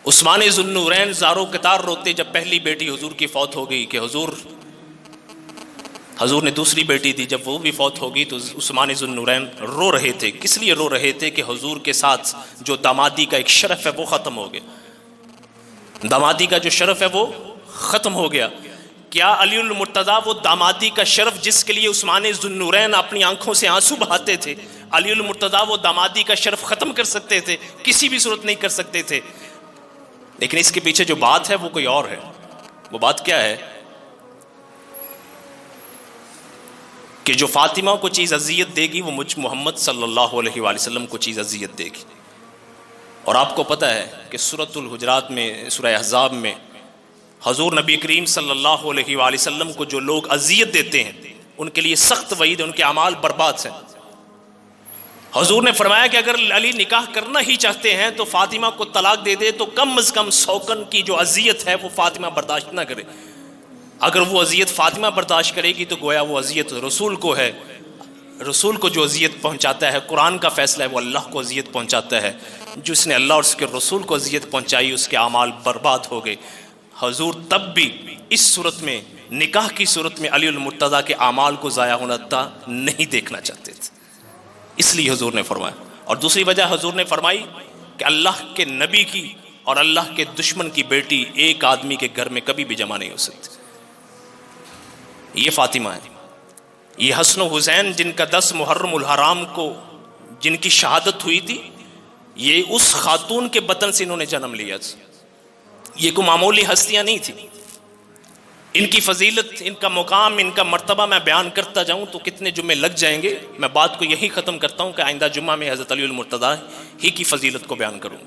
عثمان ذو النورین زارو قطار روتے جب پہلی بیٹی حضور کی فوت ہو گئی کہ حضور نے دوسری بیٹی دی، جب وہ بھی فوت ہو گئی تو عثمان ذو النورین رو رہے تھے۔ کس لیے رو رہے تھے؟ کہ حضور کے ساتھ جو دامادی کا ایک شرف ہے وہ ختم ہو گیا، دامادی کا جو شرف ہے وہ ختم ہو گیا۔ کیا علی المرتضیٰ وہ دامادی کا شرف جس کے لیے عثمان ذو النورین اپنی آنکھوں سے آنسو بہاتے تھے، علی المرتضیٰ وہ دامادی کا شرف ختم کر سکتے تھے؟ کسی بھی صورت نہیں کر سکتے تھے۔ لیکن اس کے پیچھے جو بات ہے وہ کوئی اور ہے۔ وہ بات کیا ہے؟ کہ جو فاطمہ کو چیز اذیت دے گی وہ مجھ محمد صلی اللہ علیہ وآلہ وسلم کو چیز اذیت دے گی۔ اور آپ کو پتہ ہے کہ سورۃ الحجرات میں، سورہ احزاب میں، حضور نبی کریم صلی اللہ علیہ وآلہ وسلم کو جو لوگ اذیت دیتے ہیں ان کے لیے سخت وعید ہے، ان کے اعمال برباد ہیں۔ حضور نے فرمایا کہ اگر علی نکاح کرنا ہی چاہتے ہیں تو فاطمہ کو طلاق دے دے، تو کم از کم سوکن کی جو اذیت ہے وہ فاطمہ برداشت نہ کرے۔ اگر وہ اذیت فاطمہ برداشت کرے گی تو گویا وہ اذیت رسول کو ہے۔ رسول کو جو اذیت پہنچاتا ہے، قرآن کا فیصلہ ہے، وہ اللہ کو اذیت پہنچاتا ہے۔ جس نے اللہ اور اس کے رسول کو اذیت پہنچائی اس کے اعمال برباد ہو گئے۔ حضور تب بھی اس صورت میں، نکاح کی صورت میں، علی المرتضیٰ کے اعمال کو ضائع ہونا نہیں دیکھنا چاہتے تھے، اس لیے حضور نے فرمایا۔ اور دوسری وجہ حضور نے فرمائی کہ اللہ کے نبی کی اور اللہ کے دشمن کی بیٹی ایک آدمی کے گھر میں کبھی بھی جمع نہیں ہو سکتی۔ یہ فاطمہ ہے، یہ حسن و حسین جن کا 10 محرم الحرام کو جن کی شہادت ہوئی تھی، یہ اس خاتون کے بطن سے انہوں نے جنم لیا تھا۔ یہ کوئی معمولی ہستیاں نہیں تھی۔ ان کی فضیلت، ان کا مقام، ان کا مرتبہ میں بیان کرتا جاؤں تو کتنے جمعے لگ جائیں گے۔ میں بات کو یہی ختم کرتا ہوں کہ آئندہ جمعہ میں حضرت علی المرتضیٰ ہی کی فضیلت کو بیان کروں گا۔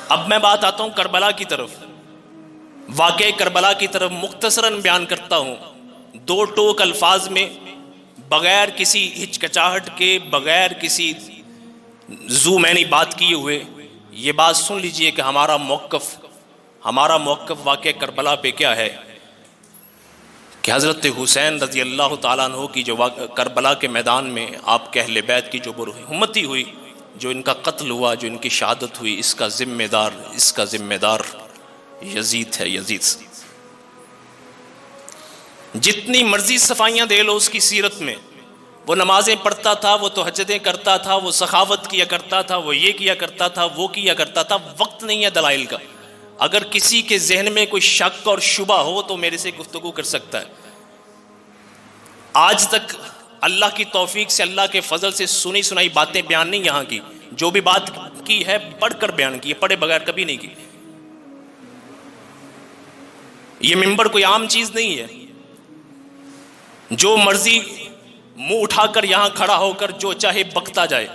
اب میں بات آتا ہوں کربلا کی طرف، واقعہ کربلا کی طرف مختصراً بیان کرتا ہوں، 2 ٹوک الفاظ میں، بغیر کسی ہچکچاہٹ کے، بغیر کسی زو میں نہیں بات کیے ہوئے۔ یہ بات سن لیجئے کہ ہمارا موقف واقعہ کربلا پہ کیا ہے، کہ حضرت حسین رضی اللہ تعالیٰ عنہ کی جو کربلا کے میدان میں آپ کے اہل بیت کی جو برہمتی ہوئی، جو ان کا قتل ہوا، جو ان کی شہادت ہوئی، اس کا ذمہ دار یزید ہے۔ یزید جتنی مرضی صفائیاں دے لو اس کی سیرت میں، وہ نمازیں پڑھتا تھا، وہ تہجدیں کرتا تھا، وہ سخاوت کیا کرتا تھا، وہ یہ کیا کرتا تھا، وہ کیا کرتا تھا۔ وقت نہیں ہے دلائل کا۔ اگر کسی کے ذہن میں کوئی شک اور شبہ ہو تو میرے سے گفتگو کر سکتا ہے۔ آج تک اللہ کی توفیق سے، اللہ کے فضل سے سنی سنائی باتیں بیان نہیں یہاں کی، جو بھی بات کی ہے پڑھ کر بیان کی ہے، پڑھے بغیر کبھی نہیں کی۔ یہ منبر کوئی عام چیز نہیں ہے، جو مرضی منہ اٹھا کر یہاں کھڑا ہو کر جو چاہے بکتا جائے۔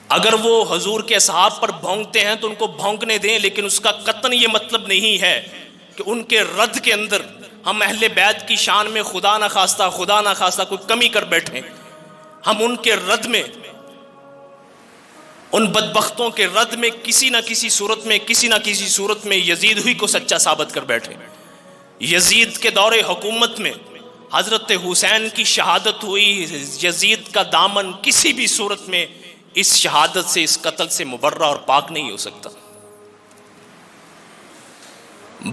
اگر وہ حضور کے اصحاب پر بھونکتے ہیں تو ان کو بھونکنے دیں، لیکن اس کا قطعاً یہ مطلب نہیں ہے کہ ان کے رد کے اندر ہم اہل بیت کی شان میں خدا نہ خواستہ کوئی کمی کر بیٹھیں۔ ہم ان کے رد میں، ان بدبختوں کے رد میں کسی نہ کسی صورت میں یزید ہی کو سچا ثابت کر بیٹھیں۔ یزید کے دور حکومت میں حضرت حسین کی شہادت ہوئی، یزید کا دامن کسی بھی صورت میں اس شہادت سے، اس قتل سے مبرہ اور پاک نہیں ہو سکتا۔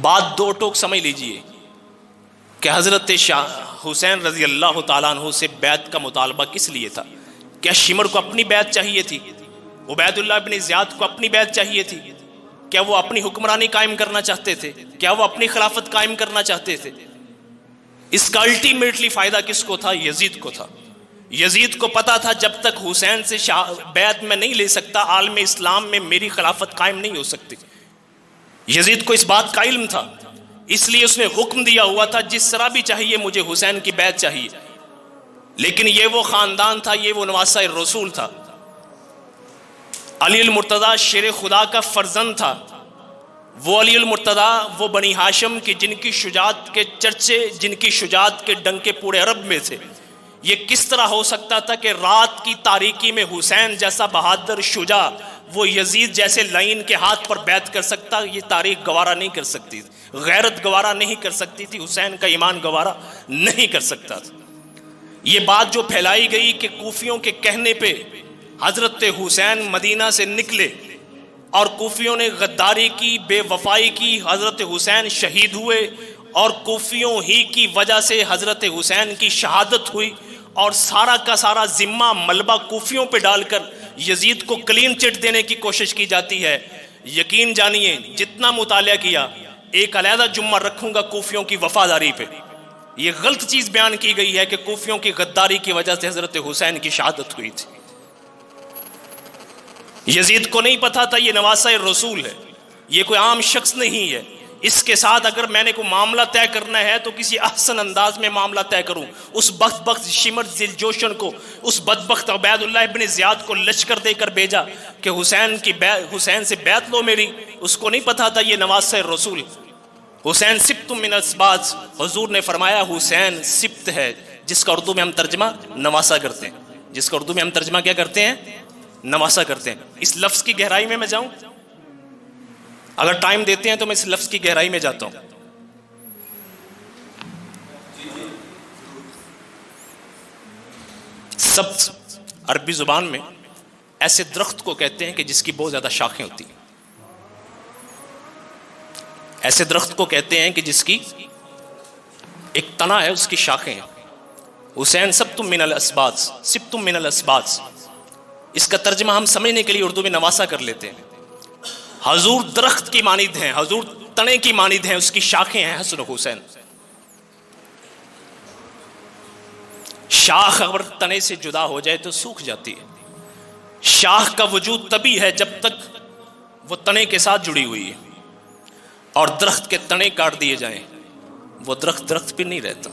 بات 2 ٹوک سمجھ لیجئے کہ حضرت حسین رضی اللہ تعالیٰ عنہ سے بیعت کا مطالبہ کس لیے تھا؟ کیا شمر کو اپنی بیعت چاہیے تھی؟ عبید اللہ بن زیاد کو اپنی بیعت چاہیے تھی؟ کیا وہ اپنی حکمرانی قائم کرنا چاہتے تھے؟ کیا وہ اپنی خلافت قائم کرنا چاہتے تھے؟ اس کا الٹیمیٹلی فائدہ کس کو تھا؟ یزید کو تھا۔ یزید کو پتا تھا جب تک حسین سے بیعت میں نہیں لے سکتا، عالم اسلام میں میری خلافت قائم نہیں ہو سکتی۔ یزید کو اس بات کا علم تھا، اس لیے اس نے حکم دیا ہوا تھا جس طرح بھی چاہیے مجھے حسین کی بیعت چاہیے۔ لیکن یہ وہ خاندان تھا، یہ وہ نواسہ رسول تھا۔ علی المرتضیٰ شیر خدا کا فرزند تھا۔ وہ علی المرتضیٰ، وہ بنی ہاشم کی جن کی شجاعت کے چرچے، جن کی شجاعت کے ڈنکے پورے عرب میں تھے۔ یہ کس طرح ہو سکتا تھا کہ رات کی تاریکی میں حسین جیسا بہادر شجاع وہ یزید جیسے لعین کے ہاتھ پر بیعت کر سکتا؟ یہ تاریخ گوارا نہیں کر سکتی تھی، غیرت گوارا نہیں کر سکتی تھی، حسین کا ایمان گوارا نہیں کر سکتا تھا۔ یہ بات جو پھیلائی گئی کہ کوفیوں کے کہنے پہ حضرت حسین مدینہ سے نکلے، اور کوفیوں نے غداری کی، بے وفائی کی، حضرت حسین شہید ہوئے، اور کوفیوں ہی کی وجہ سے حضرت حسین کی شہادت ہوئی، اور سارا کا سارا ذمہ ملبہ کوفیوں پہ ڈال کر یزید کو کلین چٹ دینے کی کوشش کی جاتی ہے۔ یقین جانیے جتنا مطالعہ کیا، ایک علیحدہ جمعہ رکھوں گا کوفیوں کی وفاداری پہ، یہ غلط چیز بیان کی گئی ہے کہ کوفیوں کی غداری کی وجہ سے حضرت حسین کی شہادت ہوئی تھی۔ یزید کو نہیں پتا تھا یہ نواسہ رسول ہے، یہ کوئی عام شخص نہیں ہے، اس کے ساتھ اگر میں نے کوئی معاملہ طے کرنا ہے تو کسی احسن انداز میں معاملہ طے کروں۔ اس بدبخت شمر ذیل جوشن کو، اس بدبخت عبید اللہ ابن زیاد کو لشکر دے کر بھیجا کہ حسین سے بیعت لو میری، اس کو نہیں پتا تھا یہ نواسہ رسول۔ حسین سبت من الاسباط، حضور نے فرمایا حسین سبت ہے، جس کا اردو میں ہم ترجمہ نواسہ کرتے ہیں، جس کا اردو میں ہم ترجمہ کیا کرتے ہیں؟ نواسہ کرتے ہیں۔ اس لفظ کی گہرائی میں جاؤں؟ اگر ٹائم دیتے ہیں تو میں اس لفظ کی گہرائی میں جاتا ہوں۔ سبت عربی زبان میں ایسے درخت کو کہتے ہیں کہ جس کی بہت زیادہ شاخیں ہوتی ہیں، ایسے درخت کو کہتے ہیں کہ جس کی ایک تنا ہے، اس کی شاخیں ہیں۔ حسین سبتم من الاسباط، سبتم من الاسباط، اس کا ترجمہ ہم سمجھنے کے لیے اردو میں نواسہ کر لیتے ہیں۔ حضور درخت کی مانند ہیں، حضور تنے کی مانند ہیں، اس کی شاخیں ہیں حسن و حسین۔ شاخ اگر تنے سے جدا ہو جائے تو سوکھ جاتی ہے، شاخ کا وجود تبھی ہے جب تک وہ تنے کے ساتھ جڑی ہوئی ہے، اور درخت کے تنے کاٹ دیے جائیں وہ درخت پہ نہیں رہتا۔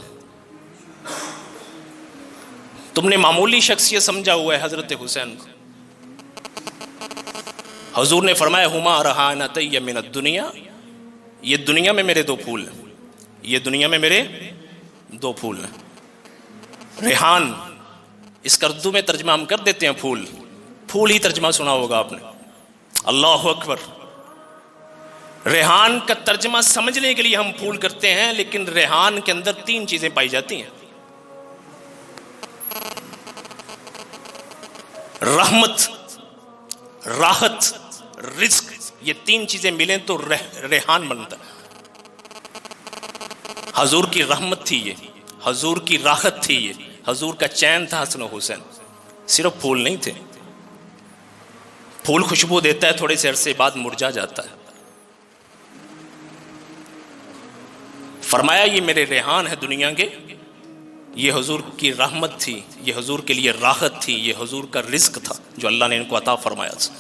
تم نے معمولی شخصیت سمجھا ہوا ہے حضرت حسین کو، حضور نے فرمایا ہما رہانتی من الدنیا، یہ دنیا میں میرے دو پھول ہیں، یہ دنیا میں میرے دو پھول ہیں۔ ریحان، اس کا اردو میں ترجمہ ہم کر دیتے ہیں پھول، پھول ہی ترجمہ سنا ہوگا آپ نے، اللہ اکبر۔ ریحان کا ترجمہ سمجھنے کے لیے ہم پھول کرتے ہیں، لیکن ریحان کے اندر تین چیزیں پائی جاتی ہیں، رحمت، راحت، رزق، یہ تین چیزیں ملیں تو ریحان بنتا ہے۔ حضور کی رحمت تھی یہ، حضور کی راحت تھی یہ، حضور کا چین تھا حسن و حسین، صرف پھول نہیں تھے۔ پھول خوشبو دیتا ہے، تھوڑے سے عرصے بعد مرجھا جاتا ہے۔ فرمایا یہ میرے ریحان ہے دنیا کے، یہ حضور کی رحمت تھی، یہ حضور کے لیے راحت تھی، یہ حضور کا رزق تھا جو اللہ نے ان کو عطا فرمایا تھا۔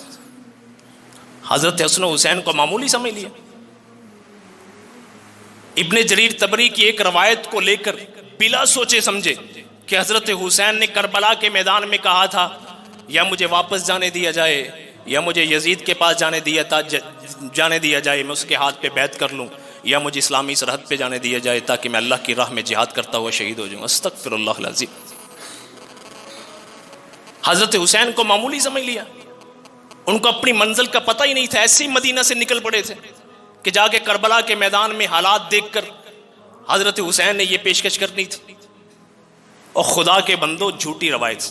حضرت حسن و حسین کو معمولی سمجھ لیا۔ ابن جریر طبری کی ایک روایت کو لے کر بلا سوچے سمجھے کہ حضرت حسین نے کربلا کے میدان میں کہا تھا یا مجھے واپس جانے دیا جائے یا مجھے یزید کے پاس جانے دیا جائے، میں اس کے ہاتھ پہ بیعت کر لوں، یا مجھے اسلامی سرحد پہ جانے دیا جائے تاکہ میں اللہ کی راہ میں جہاد کرتا ہوا شہید ہو جاؤں۔ استغفر اللہ العظیم۔ حضرت حسین کو معمولی سمجھ لیا، ان کو اپنی منزل کا پتہ ہی نہیں تھا، ایسے ہی مدینہ سے نکل پڑے تھے کہ جا کے کربلا کے میدان میں حالات دیکھ کر حضرت حسین نے یہ پیشکش کرنی تھی۔ اور خدا کے بندو، جھوٹی روایت،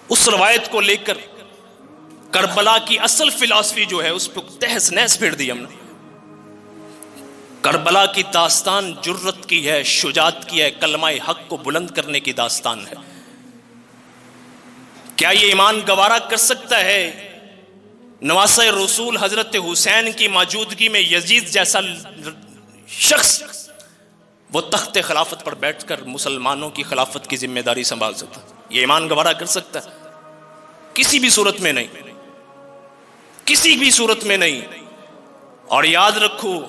اس روایت کو لے کر کربلا کی اصل فلسفی جو ہے اس پہ تہس نہس پھیر دی ہم نے۔ کربلا کی داستان جرت کی ہے، شجاعت کی ہے، کلمہ حق کو بلند کرنے کی داستان ہے۔ کیا یہ ایمان گوارا کر سکتا ہے نواسہ رسول حضرت حسین کی موجودگی میں یزید جیسا شخص وہ تخت خلافت پر بیٹھ کر مسلمانوں کی خلافت کی ذمہ داری سنبھال سکتا؟ یہ ایمان گوارا کر سکتا ہے؟ کسی بھی صورت میں نہیں، کسی بھی صورت میں نہیں۔ اور یاد رکھو،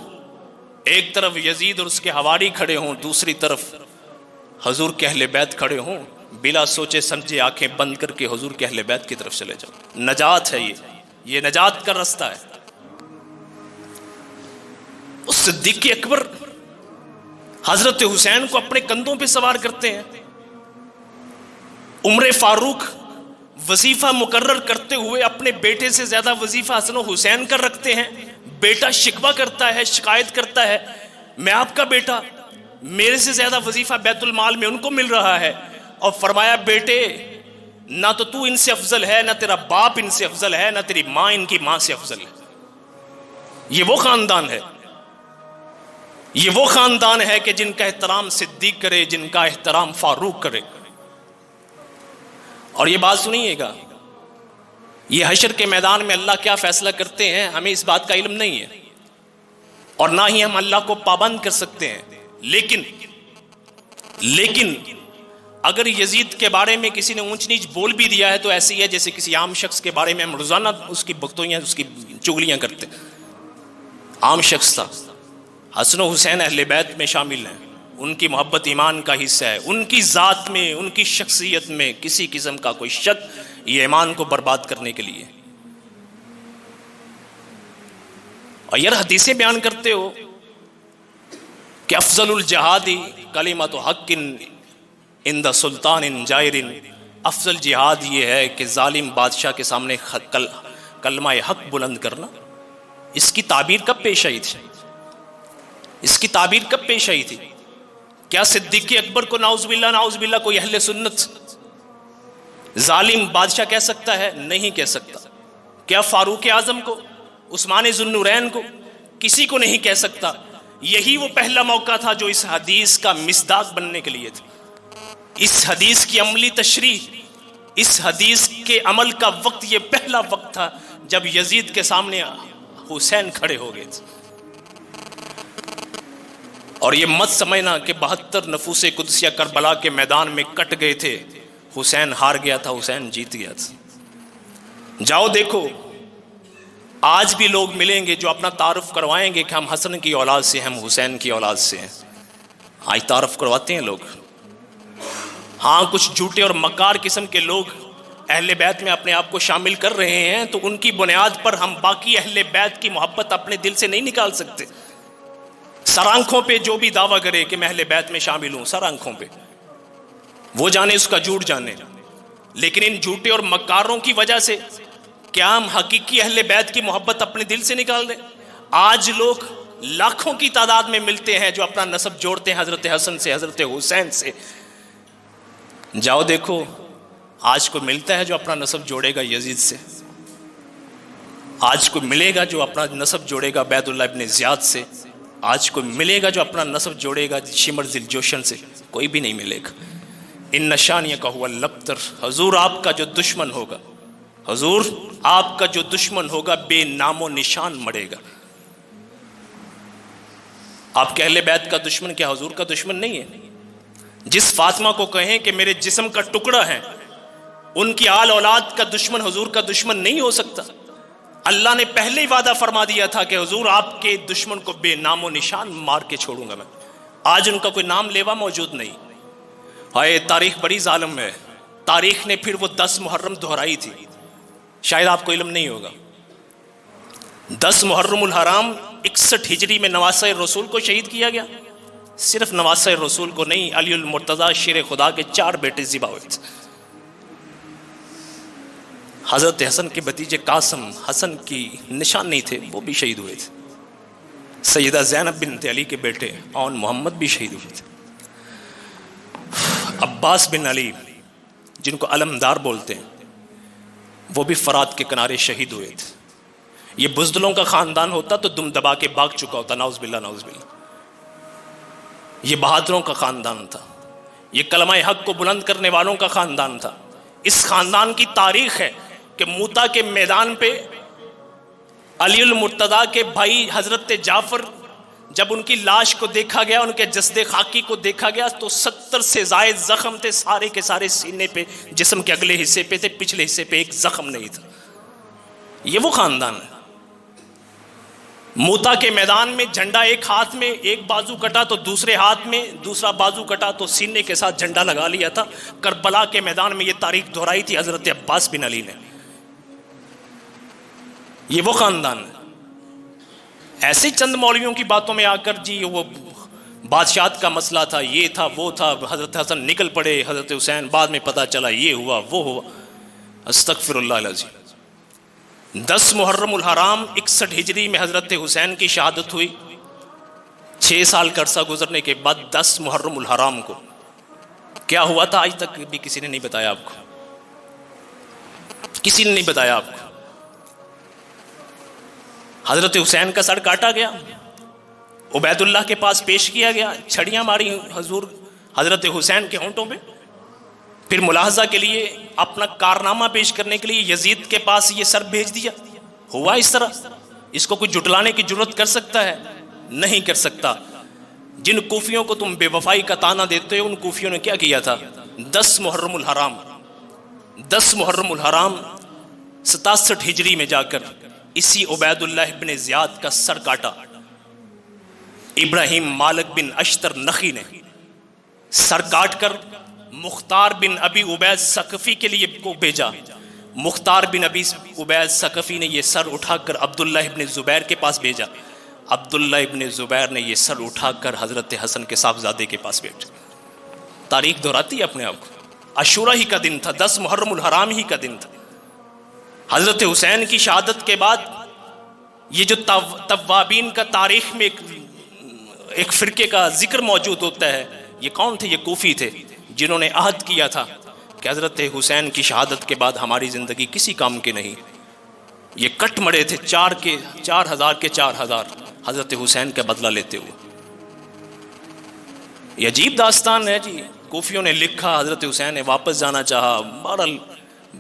ایک طرف یزید اور اس کے حواری کھڑے ہوں، دوسری طرف حضور کے اہل بیت کھڑے ہوں، بلا سوچے سمجھے آنکھیں بند کر کے حضور کے اہل بیت کی طرف چلے جاؤ۔ نجات ہے یہ نجات کا راستہ ہے۔ اس صدیق اکبر حضرت حسین کو اپنے کندھوں پہ سوار کرتے ہیں، عمر فاروق وظیفہ مقرر کرتے ہوئے اپنے بیٹے سے زیادہ وظیفہ حسن و حسین کر رکھتے ہیں۔ بیٹا شکوہ کرتا ہے، شکایت کرتا ہے، میں آپ کا بیٹا، میرے سے زیادہ وظیفہ بیت المال میں ان کو مل رہا ہے۔ اور فرمایا بیٹے نہ تو ان سے افضل ہے، نہ تیرا باپ ان سے افضل ہے، نہ تیری ماں ان کی ماں سے افضل ہے. یہ وہ خاندان ہے، یہ وہ خاندان ہے کہ جن کا احترام صدیق کرے، جن کا احترام فاروق کرے. اور یہ بات سنیے گا، یہ حشر کے میدان میں اللہ کیا فیصلہ کرتے ہیں ہمیں اس بات کا علم نہیں ہے، اور نہ ہی ہم اللہ کو پابند کر سکتے ہیں. لیکن اگر یزید کے بارے میں کسی نے اونچ نیچ بول بھی دیا ہے تو ایسی ہے جیسے کسی عام شخص کے بارے میں ہم روزانہ اس کی بکتویاں، اس کی چگلیاں کرتے. عام شخص تھا. حسن و حسین اہل بیت میں شامل ہیں، ان کی محبت ایمان کا حصہ ہے. ان کی ذات میں، ان کی شخصیت میں کسی قسم کا کوئی شک یہ ایمان کو برباد کرنے کے لیے. اور یار حدیثیں بیان کرتے ہو کہ افضل الجہاد کلمۃ حق عند سلطان جائر، افضل جہاد یہ ہے کہ ظالم بادشاہ کے سامنے کلمہ حق بلند کرنا. اس کی تعبیر کب پیش آئی تھی؟ اس کی تعبیر کب پیش آئی تھی؟ کیا صدیق اکبر کو نعوذ باللہ کوئی اہل سنت ظالم بادشاہ کہہ سکتا ہے؟ نہیں کہہ سکتا. کیا فاروق اعظم کو، عثمان ذو النورین کو؟ کسی کو نہیں کہہ سکتا. یہی وہ پہلا موقع تھا جو اس حدیث کا مصداق بننے کے لیے تھا. اس حدیث کی عملی تشریح، اس حدیث کے عمل کا وقت یہ پہلا وقت تھا جب یزید کے سامنے حسین کھڑے ہو گئے تھے. اور یہ مت سمجھنا کہ 72 نفوس قدسیہ کربلا کے میدان میں کٹ گئے تھے. حسین ہار گیا تھا، حسین جیت گیا تھا. جاؤ دیکھو، آج بھی لوگ ملیں گے جو اپنا تعارف کروائیں گے کہ ہم حسن کی اولاد سے، ہم حسین کی اولاد سے ہیں. آج تعارف کرواتے ہیں لوگ. ہاں کچھ جھوٹے اور مکار قسم کے لوگ اہل بیت میں اپنے آپ کو شامل کر رہے ہیں، تو ان کی بنیاد پر ہم باقی اہل بیت کی محبت اپنے دل سے نہیں نکال سکتے. سر آنکھوں پہ جو بھی دعویٰ کرے کہ میں اہل بیت میں شامل ہوں، سر آنکھوں پہ، وہ جانے اس کا جھوٹ جانے. لیکن ان جھوٹے اور مکاروں کی وجہ سے کیا ہم حقیقی اہل بیت کی محبت اپنے دل سے نکال دیں؟ آج لوگ لاکھوں کی تعداد میں ملتے ہیں جو اپنا نسب جوڑتے ہیں حضرت حسن سے، حضرت حسین سے. جاؤ دیکھو، آج کو ملتا ہے جو اپنا نسب جوڑے گا یزید سے، آج کو ملے گا جو اپنا نسب جوڑے گا عبید اللہ ابن زیاد سے، آج کو ملے گا جو اپنا نسب جوڑے گا شمر ذی الجوشن سے؟ کوئی بھی نہیں ملے گا. ان نشانیہ کا ہوا الابتر، حضور آپ کا جو دشمن ہوگا، حضور آپ کا جو دشمن ہوگا بے نام و نشان مرے گا. آپ کے اہل بیت کا دشمن کیا حضور کا دشمن نہیں ہے؟ جس فاطمہ کو کہیں کہ میرے جسم کا ٹکڑا ہے، ان کی آل اولاد کا دشمن حضور کا دشمن نہیں ہو سکتا. اللہ نے پہلے ہی وعدہ فرما دیا تھا کہ حضور آپ کے دشمن کو بے نام و نشان مار کے چھوڑوں گا میں. آج ان کا کوئی نام لیوا موجود نہیں. ہائے تاریخ بڑی ظالم ہے. تاریخ نے پھر وہ 10 محرم دہرائی تھی، شاید آپ کو علم نہیں ہوگا. 10 محرم الحرام 61 ہجری میں نواسہ رسول کو شہید کیا گیا. صرف نواسہ رسول کو نہیں، علی المرتضیٰ شیر خدا کے 4 بیٹے ذبح ہوئے تھے. حضرت حسن کے بھتیجے قاسم، حسن کی نشان نہیں تھے، وہ بھی شہید ہوئے تھے. سیدہ زینب بنت علی کے بیٹے اون محمد بھی شہید ہوئے تھے. عباس بن علی جن کو علمدار بولتے ہیں، وہ بھی فرات کے کنارے شہید ہوئے تھے. یہ بزدلوں کا خاندان ہوتا تو دم دبا کے بھاگ چکا ہوتا. نعوذ باللہ نعوذ باللہ. یہ بہادروں کا خاندان تھا، یہ کلمہ حق کو بلند کرنے والوں کا خاندان تھا. اس خاندان کی تاریخ ہے کہ موتا کے میدان پہ علی المرتضیٰ کے بھائی حضرت جعفر، جب ان کی لاش کو دیکھا گیا، ان کے جسد خاکی کو دیکھا گیا، تو 70 سے زائد زخم تھے سارے کے سارے سینے پہ، جسم کے اگلے حصے پہ تھے، پچھلے حصے پہ ایک زخم نہیں تھا. یہ وہ خاندان ہے. موتا کے میدان میں جھنڈا ایک ہاتھ میں، ایک بازو کٹا تو دوسرے ہاتھ میں، دوسرا بازو کٹا تو سینے کے ساتھ جھنڈا لگا لیا تھا. کربلا کے میدان میں یہ تاریخ دہرائی تھی حضرت عباس بن علی نے. یہ وہ خاندان ہے. ایسے چند مولویوں کی باتوں میں آ کر جی وہ بادشاہت کا مسئلہ تھا، یہ تھا وہ تھا، حضرت حسن نکل پڑے، حضرت حسین بعد میں پتہ چلا یہ ہوا وہ ہوا. استغفر اللہ العظیم. 10 محرم الحرام 61 ہجری میں حضرت حسین کی شہادت ہوئی. 6 سال کا عرصہ گزرنے کے بعد 10 محرم الحرام کو کیا ہوا تھا آج تک بھی کسی نے نہیں بتایا آپ کو. کسی نے نہیں بتایا آپ کو. حضرت حسین کا سر کاٹا گیا، عبید اللہ کے پاس پیش کیا گیا، چھڑیاں ماری حضور حضرت حسین کے ہونٹوں پہ. پھر ملاحظہ کے لیے اپنا کارنامہ پیش کرنے کے لیے یزید کے پاس یہ سر بھیج دیا. ہوا اس طرح؟ اس کو کوئی جھٹلانے کی جرت کر سکتا ہے؟ نہیں کر سکتا. جن کوفیوں کو تم بے وفائی کا تانا دیتے ہو، ان کوفیوں نے کیا کیا تھا؟ 10 محرم الحرام 67 ہجری میں جا کر اسی عبید اللہ ابن زیاد کا سر کاٹا. ابراہیم مالک بن اشتر نخی نے سر کاٹ کر مختار بن ابی عبید ثقفی کے لیے کو بھیجا. مختار بن ابی عبید ثقفی نے یہ سر اٹھا کر عبداللہ ابن زبیر کے پاس بھیجا. عبداللہ ابن زبیر نے یہ سر اٹھا کر حضرت حسن کے صاحبزادے کے پاس بھیجا. تاریخ دہراتی ہے اپنے آپ کو. عاشوراء ہی کا دن تھا، 10 محرم الحرام ہی کا دن تھا. حضرت حسین کی شہادت کے بعد یہ جو توابین کا تاریخ میں ایک فرقے کا ذکر موجود ہوتا ہے، یہ کون تھے؟ یہ کوفی تھے جنہوں نے عہد کیا تھا کہ حضرت حسین کی شہادت کے بعد ہماری زندگی کسی کام کی نہیں. یہ کٹ مڑے تھے 4,000 کے 4,000 حضرت حسین کا بدلہ لیتے ہوئے. یہ عجیب داستان ہے جی. کوفیوں نے لکھا، حضرت حسین نے واپس جانا چاہا. بہرحال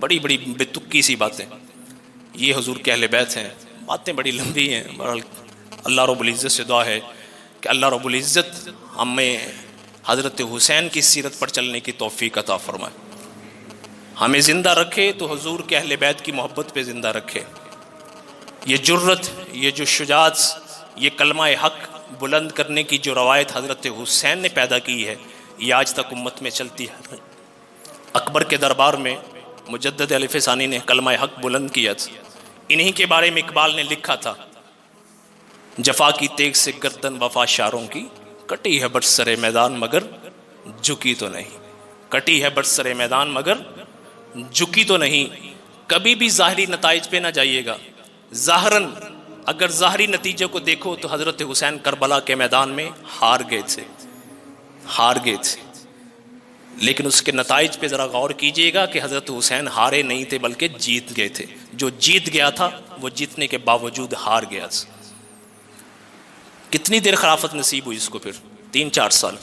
بڑی بڑی بے تکی سی باتیں. یہ حضور کے اہل بیت ہیں، باتیں بڑی لمبی ہیں. بہرحال اللہ رب العزت سے دعا ہے کہ اللہ رب العزت ہمیں حضرت حسین کی سیرت پر چلنے کی توفیق عطا فرمائے، ہمیں زندہ رکھے تو حضور کے اہل بیت کی محبت پہ زندہ رکھے. یہ جرت، یہ جو شجاعت، یہ کلمہ حق بلند کرنے کی جو روایت حضرت حسین نے پیدا کی ہے، یہ آج تک امت میں چلتی ہے. اکبر کے دربار میں مجدد الف ثانی نے کلمہ حق بلند کیا تھا. انہی کے بارے میں اقبال نے لکھا تھا، جفا کی تیغ سے گردن وفا شاروں کی، کٹی ہے برسر میدان مگر جھکی تو نہیں. کٹی ہے برسر میدان مگر جھکی تو نہیں. کبھی بھی ظاہری نتائج پہ نہ جائیے گا. ظاہراً اگر ظاہری نتیجے کو دیکھو تو حضرت حسین کربلا کے میدان میں ہار گئے تھے، لیکن اس کے نتائج پہ ذرا غور کیجئے گا کہ حضرت حسین ہارے نہیں تھے بلکہ جیت گئے تھے. جو جیت گیا تھا وہ جیتنے کے باوجود ہار گیا تھا. کتنی دیر خلافت نصیب ہوئی اس کو؟ پھر 3-4 سال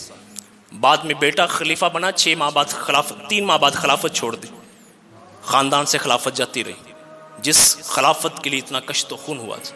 بعد میں بیٹا خلیفہ بنا. 3 ماہ بعد خلافت چھوڑ دی. خاندان سے خلافت جاتی رہی. جس خلافت کے لیے اتنا کشت و خون ہوا تھا.